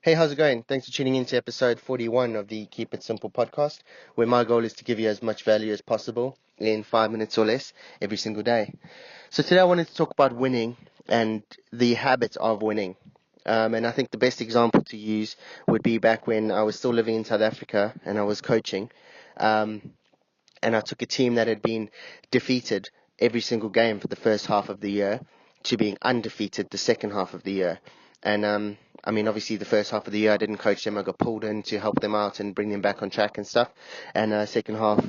Hey, how's it going? Thanks for tuning in to episode 41 of the Keep It Simple podcast, where my goal is to give you as much value as possible in 5 minutes or less every single day. So today I wanted to talk about winning and the habit of winning. And I think the best example to use would be back when I was still living in South Africa and I was coaching. And I took a team that had been defeated every single game for the first half of the year to being undefeated the second half of the year. And obviously the first half of the year I didn't coach them. I got pulled in to help them out and bring them back on track and stuff. And second half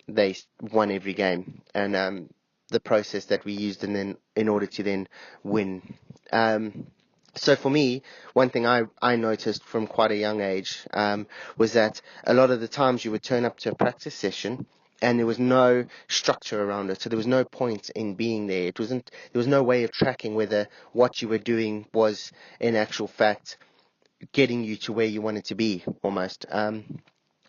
they won every game. And the process that we used in order to then win. So for me, one thing I noticed from quite a young age was that a lot of the times you would turn up to a practice session and there was no structure around it. So there was no point in being there. There was no way of tracking whether what you were doing was in actual fact getting you to where you wanted to be almost.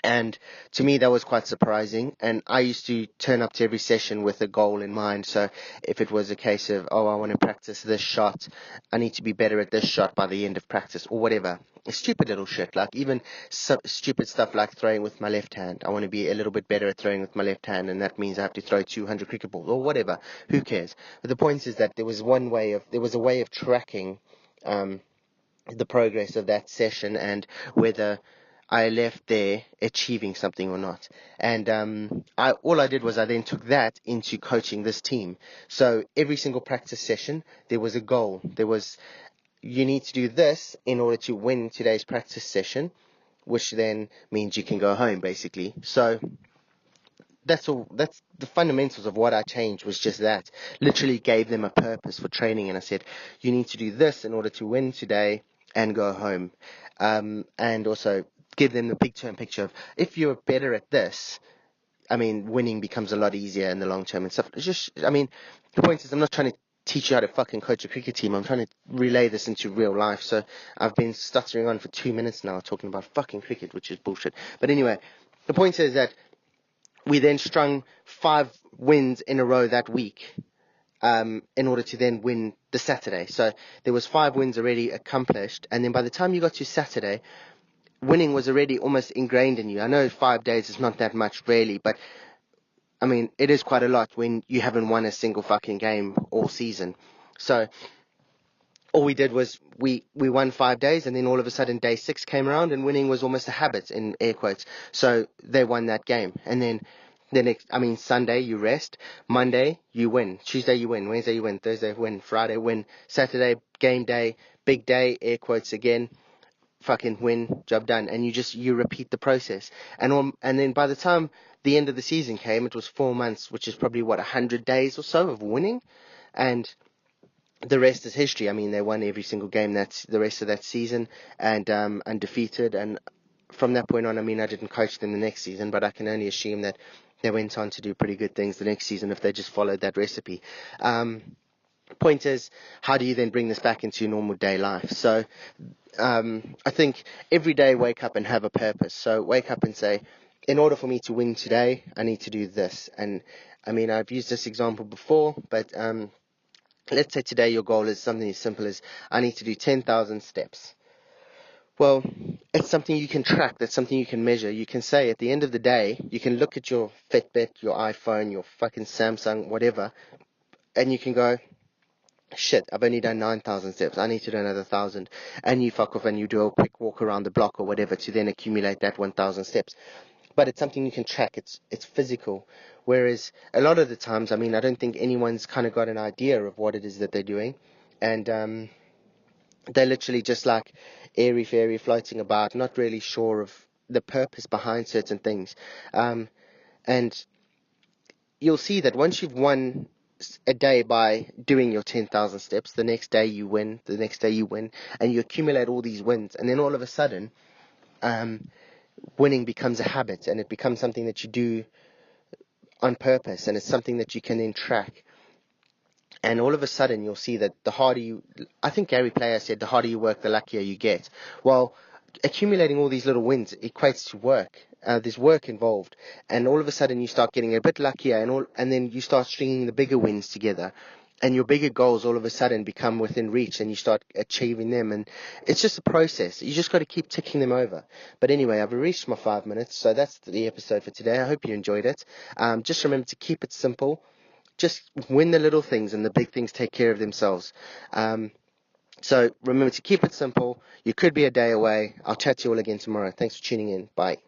And to me, that was quite surprising. And I used to turn up to every session with a goal in mind. So if it was a case of, I want to practice this shot, I need to be better at this shot by the end of practice or whatever. Stupid little shit, like even stupid stuff like throwing with my left hand. I want to be a little bit better at throwing with my left hand, and that means I have to throw 200 cricket balls or whatever. Who cares? But the point is that there was a way of tracking the progress of that session and whether I left there achieving something or not. And all I did was I then took that into coaching this team. So every single practice session, there was a goal. You need to do this in order to win today's practice session, which then means you can go home, basically. So that's all. That's the fundamentals of what I changed, was just that. Literally gave them a purpose for training, and I said, you need to do this in order to win today and go home. And also give them the big term picture of, if you're better at this, winning becomes a lot easier in the long term and stuff. The point is, I'm not trying to teach you how to fucking coach a cricket team. I'm trying to relay this into real life. So I've been stuttering on for 2 minutes now talking about fucking cricket, which is bullshit. But anyway, the point is that we then strung 5 wins in a row that week in order to then win the Saturday. So there was 5 wins already accomplished, and then by the time you got to Saturday, winning was already almost ingrained in you. I know 5 days is not that much really, but it is quite a lot when you haven't won a single fucking game all season. So all we did was we won 5 days, and then all of a sudden day 6 came around and winning was almost a habit, in air quotes. So they won that game. And then the next, Sunday you rest, Monday you win, Tuesday you win, Wednesday you win, Thursday win, Friday win, Saturday game day, big day, air quotes again, fucking win, job done. And you repeat the process. And then by the time the end of the season came, it was 4 months, which is probably 100 days or so of winning. And the rest is history. They won every single game that's the rest of that season, and undefeated. And from that point on, I didn't coach them the next season, but I can only assume that they went on to do pretty good things the next season if they just followed that recipe. Point is, how do you then bring this back into normal day life? So I think every day wake up and have a purpose. So wake up and say, in order for me to win today, I need to do this. And I've used this example before, but let's say today your goal is something as simple as, I need to do 10,000 steps. Well, it's something you can track. That's something you can measure. You can say at the end of the day, you can look at your Fitbit, your iPhone, your fucking Samsung, whatever, and you can go, shit, I've only done 9,000 steps. I need to do another 1,000. And you fuck off and you do a quick walk around the block or whatever to then accumulate that 1,000 steps. But it's something you can track. It's physical. Whereas a lot of the times, I don't think anyone's kind of got an idea of what it is that they're doing. And they're literally just like airy-fairy floating about, not really sure of the purpose behind certain things. And you'll see that once you've won a day by doing your 10,000 steps, the next day you win, and you accumulate all these wins. And then all of a sudden, winning becomes a habit, and it becomes something that you do on purpose, and it's something that you can then track. And all of a sudden you'll see that I think Gary Player said, the harder you work, the luckier you get. Well, accumulating all these little wins equates to work. There's work involved, and all of a sudden you start getting a bit luckier, and then you start stringing the bigger wins together. and your bigger goals all of a sudden become within reach and you start achieving them. And it's just a process. You just got to keep ticking them over. But anyway, I've reached my 5 minutes. So that's the episode for today. I hope you enjoyed it. Just remember to keep it simple. Just win the little things and the big things take care of themselves. So remember to keep it simple. You could be a day away. I'll chat to you all again tomorrow. Thanks for tuning in. Bye.